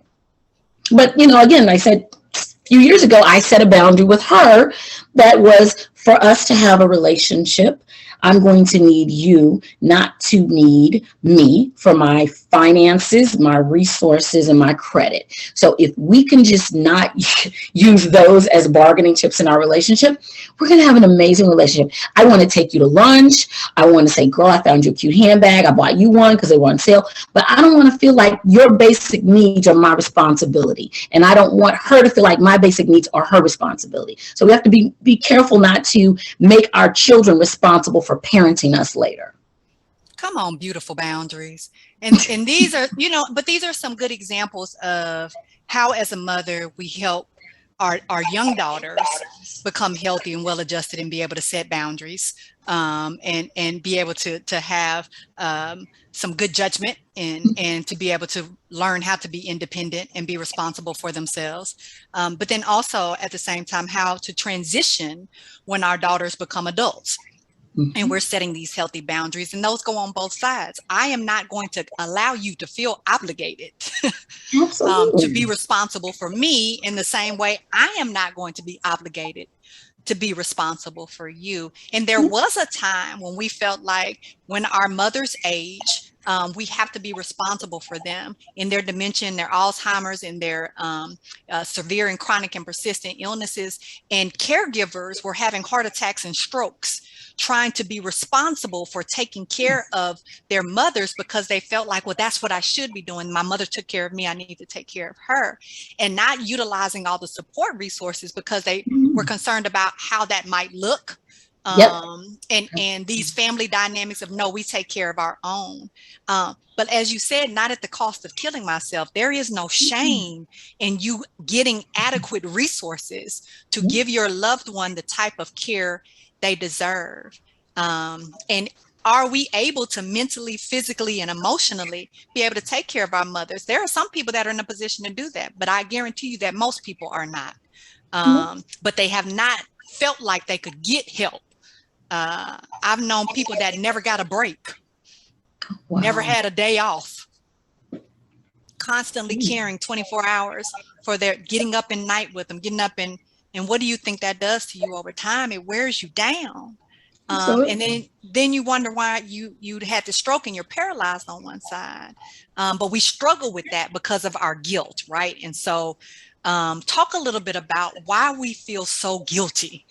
But, again, I said, a few years ago, I set a boundary with her that was for us to have a relationship. I'm going to need you not to need me for my finances, my resources, and my credit. So if we can just not use those as bargaining chips in our relationship, we're going to have an amazing relationship. I want to take you to lunch. I want to say, girl, I found you a cute handbag. I bought you one because they were on sale. But I don't want to feel like your basic needs are my responsibility. And I don't want her to feel like my basic needs are her responsibility. So we have to be careful not to make our children responsible for parenting us later. Come on, beautiful boundaries. And these are, but these are some good examples of how as a mother we help our young daughters become healthy and well-adjusted and be able to set boundaries and be able to have some good judgment and to be able to learn how to be independent and be responsible for themselves. But then also at the same time, how to transition when our daughters become adults. and we're setting these healthy boundaries, and those go on both sides. I am not going to allow you to feel obligated to be responsible for me in the same way I am not going to be obligated to be responsible for you. And there was a time when we felt like when our mothers age, we have to be responsible for them in their dementia, their Alzheimer's, and their severe and chronic and persistent illnesses. And caregivers were having heart attacks and strokes, trying to be responsible for taking care of their mothers because they felt like, well, that's what I should be doing. My mother took care of me. I need to take care of her, and not utilizing all the support resources because they were concerned about how that might look. And these family dynamics of, no, we take care of our own. But as you said, not at the cost of killing myself. There is no shame in you getting adequate resources to give your loved one the type of care they deserve. And are we able to mentally, physically, and emotionally be able to take care of our mothers? There are some people that are in a position to do that, but I guarantee you that most people are not. But they have not felt like they could get help. I've known people that never got a break, never had a day off, constantly caring 24 hours for their getting up at night with them, getting up and what do you think that does to you over time? It wears you down. And then you wonder why you had the stroke and you're paralyzed on one side. But we struggle with that because of our guilt, right? And so talk a little bit about why we feel so guilty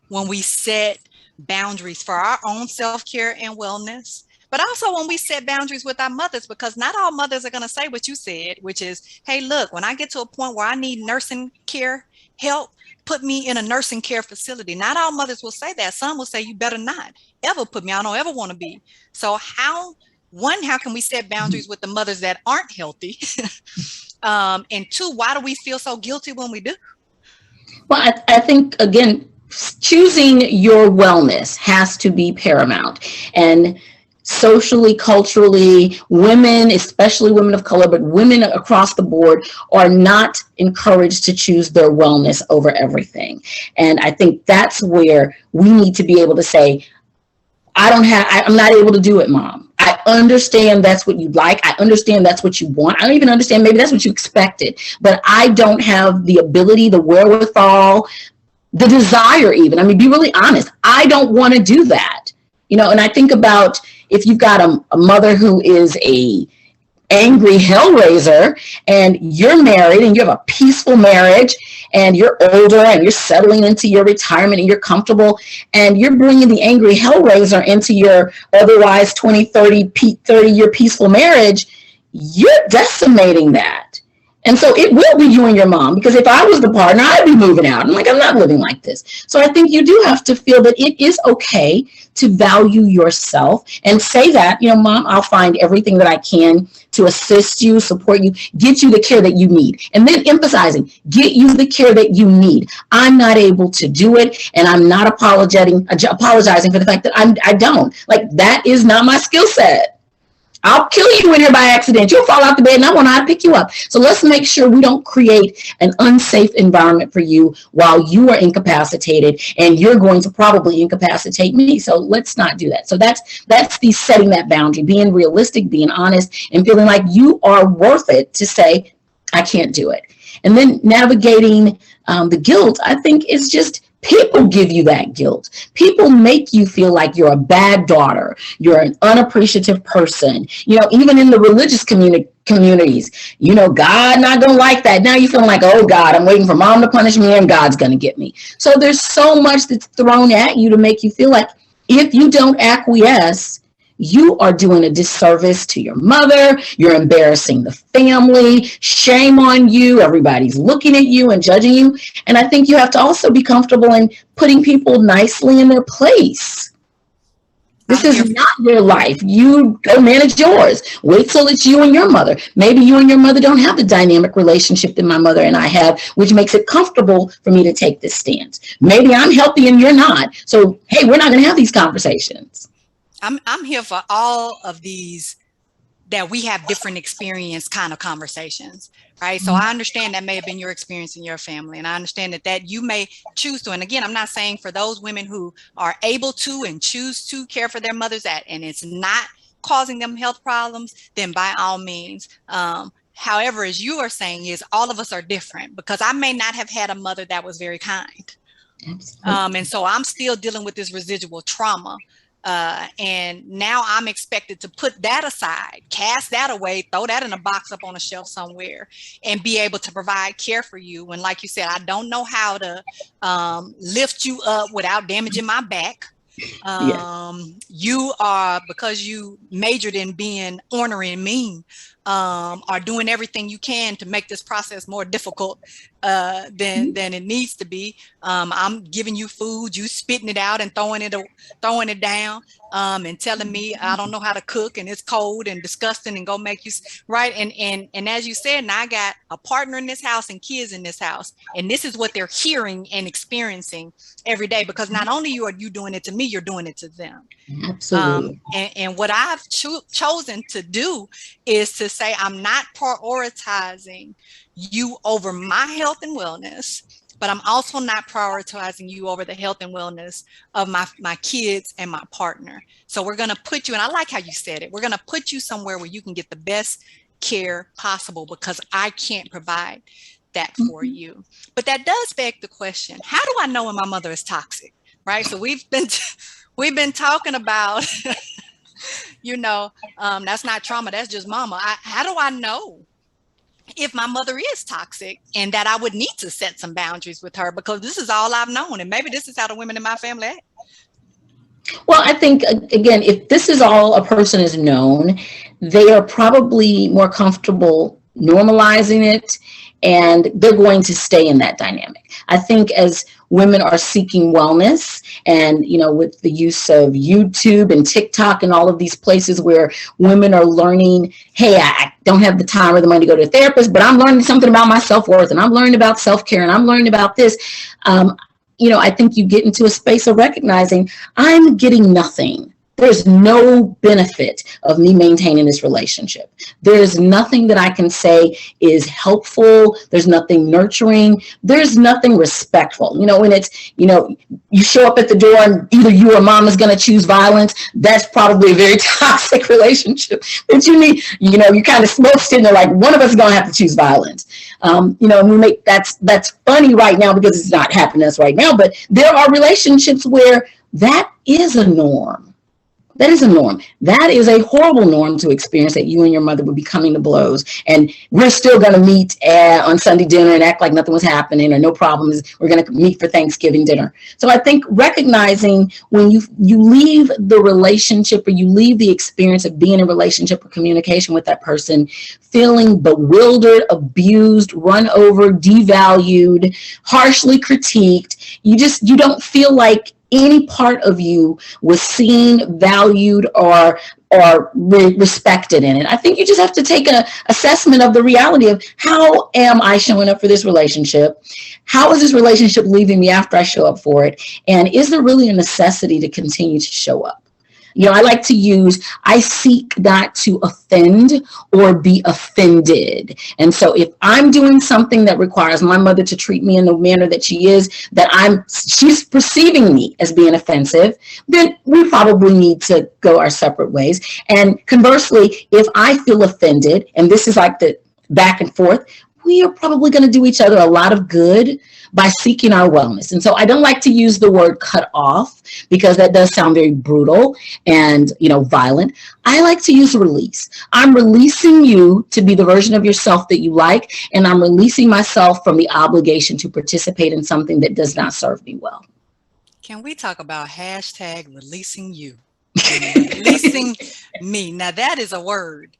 when we set boundaries for our own self-care and wellness, but also when we set boundaries with our mothers, because not all mothers are going to say what you said, which is, hey, look, when I get to a point where I need nursing care help, put me in a nursing care facility. Not all mothers will say that. Some will say, you better not ever put me, I don't ever want to be. So how can we set boundaries with the mothers that aren't healthy? And two, why do we feel so guilty when we do? Well, I think, again, choosing your wellness has to be paramount. And socially, culturally, women, especially women of color, but women across the board, are not encouraged to choose their wellness over everything. And I think that's where we need to be able to say, I'm not able to do it, Mom. I understand that's what you'd like. I understand that's what you want. I don't even understand, maybe that's what you expected, but I don't have the ability, the wherewithal, the desire even. I mean, be really honest. I don't want to do that. And I think about if you've got a mother who is a angry hellraiser and you're married and you have a peaceful marriage and you're older and you're settling into your retirement and you're comfortable and you're bringing the angry hellraiser into your otherwise 30-year peaceful marriage, you're decimating that. And so it will be you and your mom, because if I was the partner, I'd be moving out. I'm not living like this. So I think you do have to feel that it is okay to value yourself and say that, Mom, I'll find everything that I can to assist you, support you, get you the care that you need. And then emphasizing, get you the care that you need. I'm not able to do it, and I'm not apologizing for the fact that I don't. Like, that is not my skill set. I'll kill you in here by accident. You'll fall out the bed and I want to pick you up. So let's make sure we don't create an unsafe environment for you while you are incapacitated, and you're going to probably incapacitate me. So let's not do that. So that's the setting that boundary, being realistic, being honest, and feeling like you are worth it to say, I can't do it. And then navigating the guilt, I think, is just, people give you that guilt. People make you feel like you're a bad daughter. You're an unappreciative person. Even in the religious communities, God not going to like that. Now you're feeling like, oh God, I'm waiting for Mom to punish me and God's going to get me. So there's so much that's thrown at you to make you feel like if you don't acquiesce, you are doing a disservice to your mother. You're embarrassing the family. Shame on you. Everybody's looking at you and judging you. And I think you have to also be comfortable in putting people nicely in their place. This is not your life. You go manage yours. Wait till it's you and your mother. Maybe you and your mother don't have the dynamic relationship that my mother and I have, which makes it comfortable for me to take this stance. Maybe I'm healthy and you're not. So, hey, we're not going to have these conversations. I'm here for all of these that we have different experience kind of conversations, right? So I understand that may have been your experience in your family, and I understand that you may choose to. And again, I'm not saying for those women who are able to and choose to care for their mothers and it's not causing them health problems, then by all means. However, as you are saying, is all of us are different, because I may not have had a mother that was very kind. And so I'm still dealing with this residual trauma. And now I'm expected to put that aside, cast that away, throw that in a box up on a shelf somewhere, and be able to provide care for you. When, like you said, I don't know how to lift you up without damaging my back. You are, because you majored in being ornery and mean, are doing everything you can to make this process more difficult than it needs to be. I'm giving you food, you spitting it out and throwing it down, and telling me I don't know how to cook and it's cold and disgusting and go make you right. And as you said, now I got a partner in this house and kids in this house, and this is what they're hearing and experiencing every day, because not only are you doing it to me, you're doing it to them. Absolutely. And what I've chosen to do is to say, I'm not prioritizing you over my health and wellness, but I'm also not prioritizing you over the health and wellness of my kids and my partner. So we're going to put you, and I like how you said it, we're going to put you somewhere where you can get the best care possible, because I can't provide that for you. But that does beg the question, how do I know when my mother is toxic, right? So we've been talking about, that's not trauma, that's just mama. How do I know if my mother is toxic, and that I would need to set some boundaries with her, because this is all I've known, and maybe this is how the women in my family act? Well, I think, again, if this is all a person has known, they are probably more comfortable normalizing it, and they're going to stay in that dynamic. I think as women are seeking wellness, and, with the use of YouTube and TikTok and all of these places where women are learning, hey, I don't have the time or the money to go to a therapist, but I'm learning something about my self-worth, and I'm learning about self-care, and I'm learning about this. I think you get into a space of recognizing I'm getting nothing. There's no benefit of me maintaining this relationship. There's nothing that I can say is helpful. There's nothing nurturing. There's nothing respectful. When it's, you show up at the door and either you or mom is going to choose violence, that's probably a very toxic relationship. But you need, you kind of both sitting there like, one of us is going to have to choose violence. And we make, that's funny right now because it's not happening to us right now, but there are relationships where that is a norm. That is a norm. That is a horrible norm to experience, that you and your mother would be coming to blows, and we're still going to meet on Sunday dinner and act like nothing was happening, or no problems. We're going to meet for Thanksgiving dinner. So I think recognizing when you leave the relationship, or you leave the experience of being in a relationship or communication with that person, feeling bewildered, abused, run over, devalued, harshly critiqued, you don't feel like any part of you was seen, valued, or respected in it. I think you just have to take an assessment of the reality of, how am I showing up for this relationship? How is this relationship leaving me after I show up for it? And is there really a necessity to continue to show up? I like to use, I seek not to offend or be offended. And so if I'm doing something that requires my mother to treat me in the manner that she is, she's perceiving me as being offensive, then we probably need to go our separate ways. And conversely, if I feel offended, and this is like the back and forth, we are probably going to do each other a lot of good by seeking our wellness. And so I don't like to use the word cut off, because that does sound very brutal and, violent. I like to use release. I'm releasing you to be the version of yourself that you like, and I'm releasing myself from the obligation to participate in something that does not serve me well. Can we talk about hashtag releasing you and releasing me? Now that is a word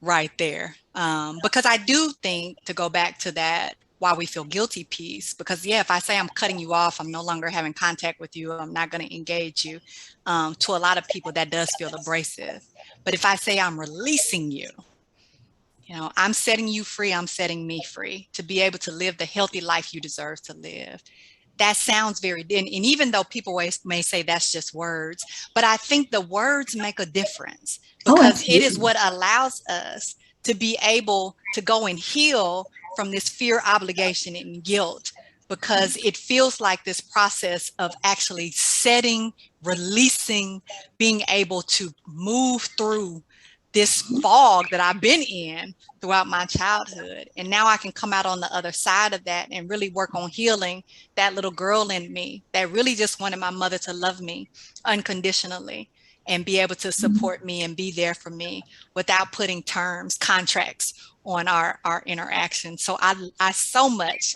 right there. Because I do think, to go back to that why we feel guilty piece, because if I say I'm cutting you off, I'm no longer having contact with you, I'm not going to engage you, to a lot of people that does feel abrasive. But if I say I'm releasing you, I'm setting you free, I'm setting me free to be able to live the healthy life you deserve to live. that sounds very, and even though people may say that's just words, but I think the words make a difference, Oh, because it is absolutely. what allows us to be able to go and heal from this fear, obligation, and guilt, because it feels like this process of actually setting, releasing, being able to move through this fog that I've been in throughout my childhood. And now I can come out on the other side of that and really work on healing that little girl in me that really just wanted my mother to love me unconditionally and be able to support me and be there for me without putting terms, contracts on our interaction. So I so much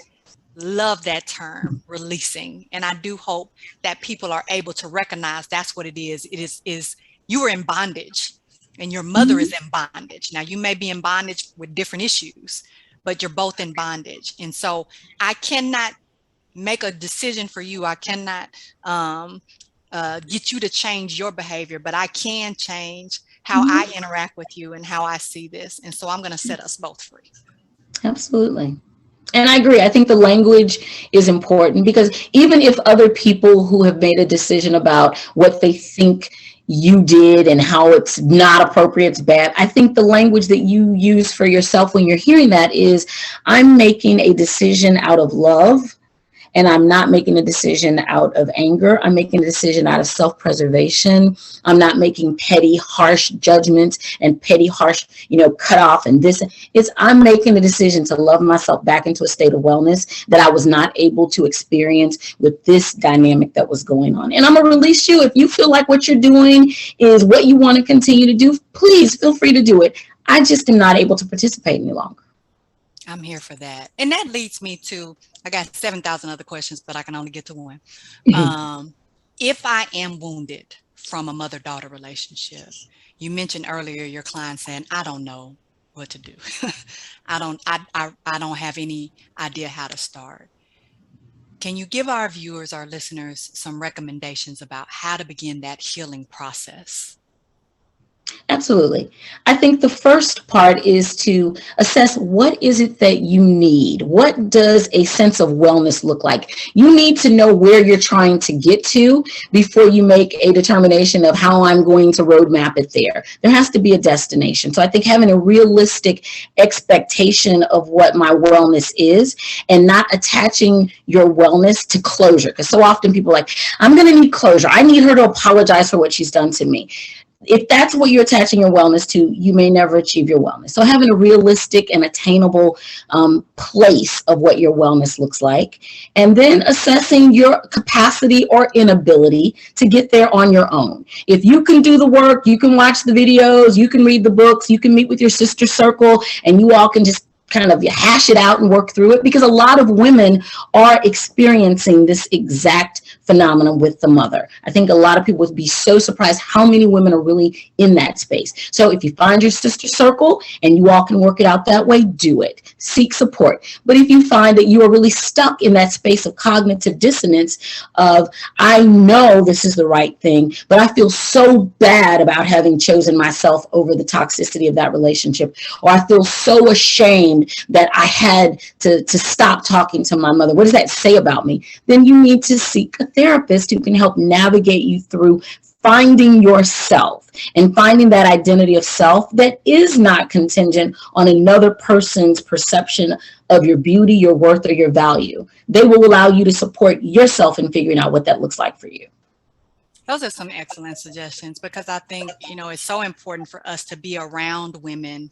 love that term, releasing. And I do hope that people are able to recognize that's what it is. It is you are in bondage and your mother is in bondage. Now you may be in bondage with different issues, but you're both in bondage. And so I cannot make a decision for you. I cannot get you to change your behavior, but I can change how I interact with you and how I see this. And so I'm going to set us both free. Absolutely. And I agree. I think the language is important, because even if other people who have made a decision about what they think you did and how it's not appropriate, it's bad, I think the language that you use for yourself when you're hearing that is, I'm making a decision out of love. And I'm not making a decision out of anger. I'm making a decision out of self-preservation. I'm not making petty, harsh judgments and petty, harsh, cut off and this. I'm making a decision to love myself back into a state of wellness that I was not able to experience with this dynamic that was going on. And I'm going to release you. If you feel like what you're doing is what you want to continue to do, please feel free to do it. I just am not able to participate any longer. I'm here for that. And that leads me to, I got 7,000 other questions, but I can only get to one. If I am wounded from a mother-daughter relationship, you mentioned earlier your client saying, I don't know what to do. I don't have any idea how to start. Can you give our viewers, our listeners, some recommendations about how to begin that healing process? Absolutely. I think the first part is to assess, what is it that you need? What does a sense of wellness look like? You need to know where you're trying to get to before you make a determination of how I'm going to roadmap it there. There has to be a destination. So I think having a realistic expectation of what my wellness is and not attaching your wellness to closure. Because so often people are like, I'm going to need closure. I need her to apologize for what she's done to me. If that's what you're attaching your wellness to, you may never achieve your wellness. So having a realistic and attainable place of what your wellness looks like, and then assessing your capacity or inability to get there on your own. If you can do the work, you can watch the videos, you can read the books, you can meet with your sister circle, and you all can just kind of hash it out and work through it, because a lot of women are experiencing this exact phenomenon with the mother. I think a lot of people would be so surprised how many women are really in that space. So if you find your sister circle and you all can work it out that way, do it. Seek support. But if you find that you are really stuck in that space of cognitive dissonance of, I know this is the right thing, but I feel so bad about having chosen myself over the toxicity of that relationship, or I feel so ashamed that I had to stop talking to my mother. What does that say about me? Then you need to seek a therapist who can help navigate you through finding yourself and finding that identity of self that is not contingent on another person's perception of your beauty, your worth, or your value. They will allow you to support yourself in figuring out what that looks like for you. Those are some excellent suggestions, because I think, it's so important for us to be around women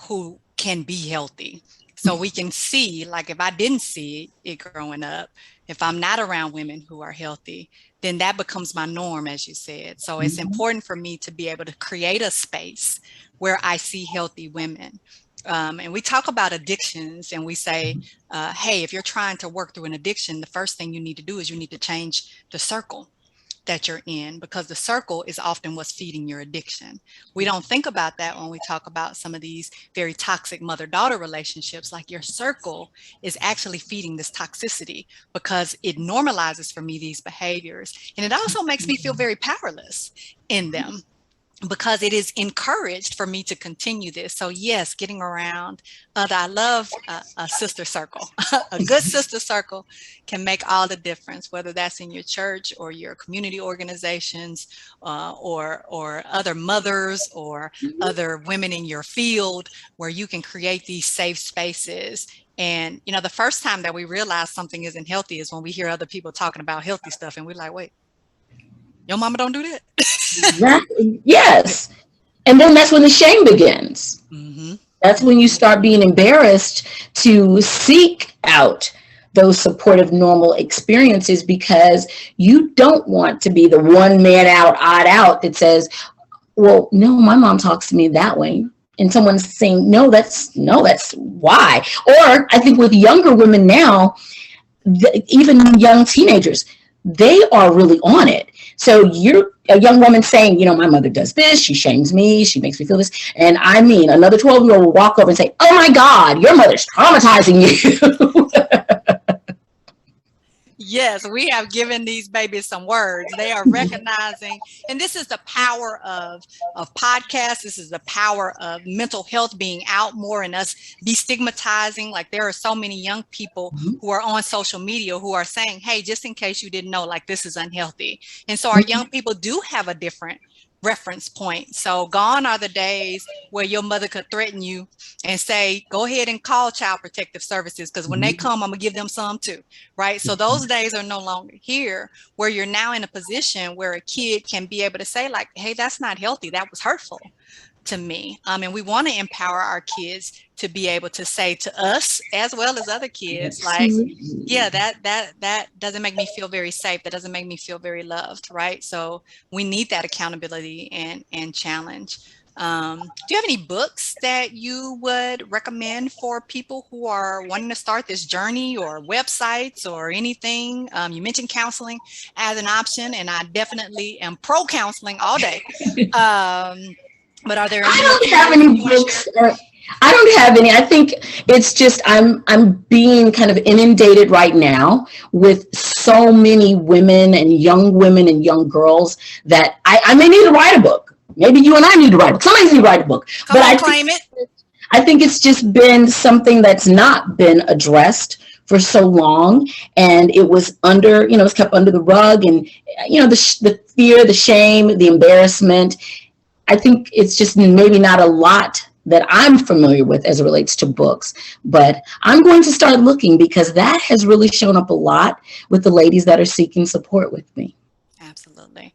who can be healthy. So we can see, like, if I didn't see it growing up, if I'm not around women who are healthy, then that becomes my norm, as you said. So it's important for me to be able to create a space where I see healthy women. And we talk about addictions, and we say, hey, if you're trying to work through an addiction, the first thing you need to do is you need to change the circle that you're in, because the circle is often what's feeding your addiction. We don't think about that when we talk about some of these very toxic mother-daughter relationships. Like, your circle is actually feeding this toxicity because it normalizes for me these behaviors. And it also makes me feel very powerless in them. because it is encouraged for me to continue this. So yes, getting around I love a sister circle. A good sister circle can make all the difference, whether that's in your church or your community organizations, or other mothers or other women in your field, where you can create these safe spaces. And the first time that we realize something isn't healthy is when we hear other people talking about healthy stuff, and we're like, wait, your mama don't do that. Exactly. Yes. And then that's when the shame begins. Mm-hmm. That's when you start being embarrassed to seek out those supportive, normal experiences, because you don't want to be the one man out, odd out that says, well, no, my mom talks to me that way. And someone's saying, that's why. Or I think with younger women now, even young teenagers, they are really on it. So you're a young woman saying, my mother does this, she shames me, she makes me feel this. And I mean, another 12-year-old will walk over and say, oh my God, your mother's traumatizing you. Yes, we have given these babies some words. They are recognizing, and this is the power of podcasts. This is the power of mental health being out more and us destigmatizing. Like, there are so many young people who are on social media who are saying, hey, just in case you didn't know, like, this is unhealthy. And so our young people do have a different reference point. So gone are the days where your mother could threaten you and say, go ahead and call Child Protective Services, because when they come, I'm gonna give them some too, right? So those days are no longer here, where you're now in a position where a kid can be able to say, like, hey, that's not healthy, that was hurtful to me. And we want to empower our kids to be able to say to us, as well as other kids, like, yeah, that doesn't make me feel very safe, that doesn't make me feel very loved, right? So we need that accountability and challenge. Do you have any books that you would recommend for people who are wanting to start this journey, or websites or anything? You mentioned counseling as an option, and I definitely am pro counseling all day. But are there any? I don't have any books. I don't have any. I think it's just I'm being kind of inundated right now with so many women and young girls that I may need to write a book. Maybe you and I need to write a book. Somebody needs to write a book. Come on, claim it. I think it's just been something that's not been addressed for so long, and it was under, it's kept under the rug, and the fear, the shame, the embarrassment. I think it's just maybe not a lot that I'm familiar with as it relates to books, but I'm going to start looking, because that has really shown up a lot with the ladies that are seeking support with me. Absolutely.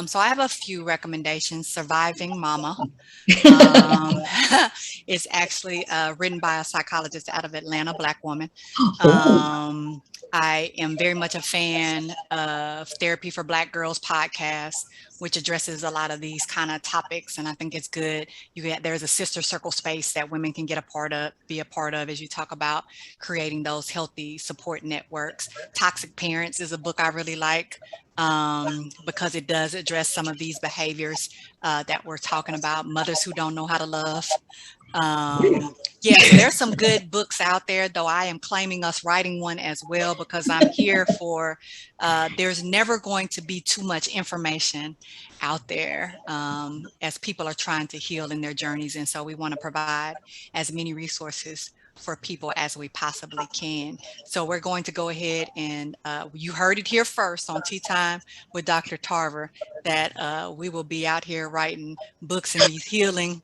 So I have a few recommendations. Surviving Mama. It's actually written by a psychologist out of Atlanta, Black woman. I am very much a fan of Therapy for Black Girls podcast, which addresses a lot of these kind of topics, and I think it's good. There's a sister circle space that women can be a part of, as you talk about creating those healthy support networks. Toxic Parents is a book I really like, because it does address some of these behaviors that we're talking about. Mothers Who Don't Know How to Love. Yeah, so there's some good books out there, though I am claiming us writing one as well, because I'm here for, there's never going to be too much information out there as people are trying to heal in their journeys. And so we want to provide as many resources for people as we possibly can. So we're going to go ahead and you heard it here first on Tea Time with Dr. Tarver, that we will be out here writing books in these healing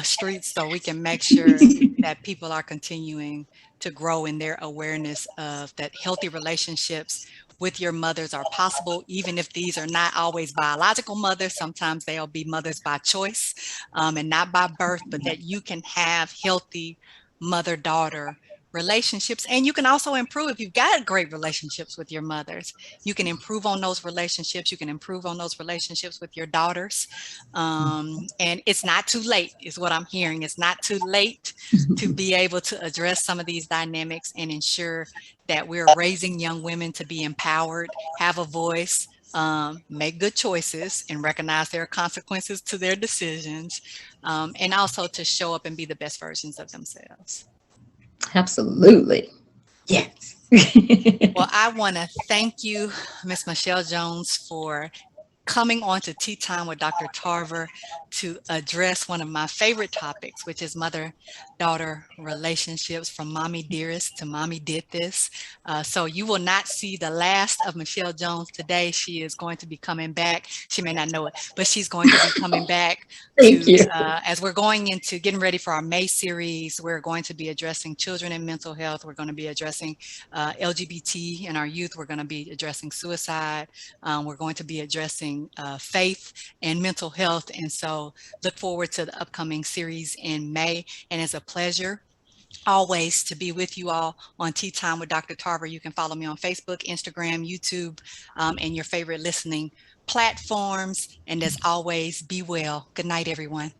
streets, so we can make sure that people are continuing to grow in their awareness of that healthy relationships with your mothers are possible, even if these are not always biological mothers. Sometimes they'll be mothers by choice and not by birth, but that you can have healthy mother-daughter relationships. And you can also improve if you've got great relationships with your mothers. You can improve on those relationships. You can improve on those relationships with your daughters. And it's not too late, is what I'm hearing. It's not too late to be able to address some of these dynamics and ensure that we're raising young women to be empowered, have a voice, make good choices, and recognize there are consequences to their decisions, and also to show up and be the best versions of themselves. Absolutely. Yes. Well, I want to thank you, Miss Michelle Jones, for coming on to Tea Time with Dr. Tarver to address one of my favorite topics, which is mother-daughter relationships, from Mommy Dearest to Mommy Did This. So you will not see the last of Michelle Jones today. She is going to be coming back. She may not know it, but she's going to be coming back Thank you. as we're going into getting ready for our May series. We're going to be addressing children and mental health. We're going to be addressing LGBT in our youth. We're going to be addressing suicide. We're going to be addressing faith and mental health. And so look forward to the upcoming series in May. And it's a pleasure always to be with you all on Tea Time with Dr. Tarver. You can follow me on Facebook, Instagram, YouTube, and your favorite listening platforms. And as always, be well. Good night, everyone.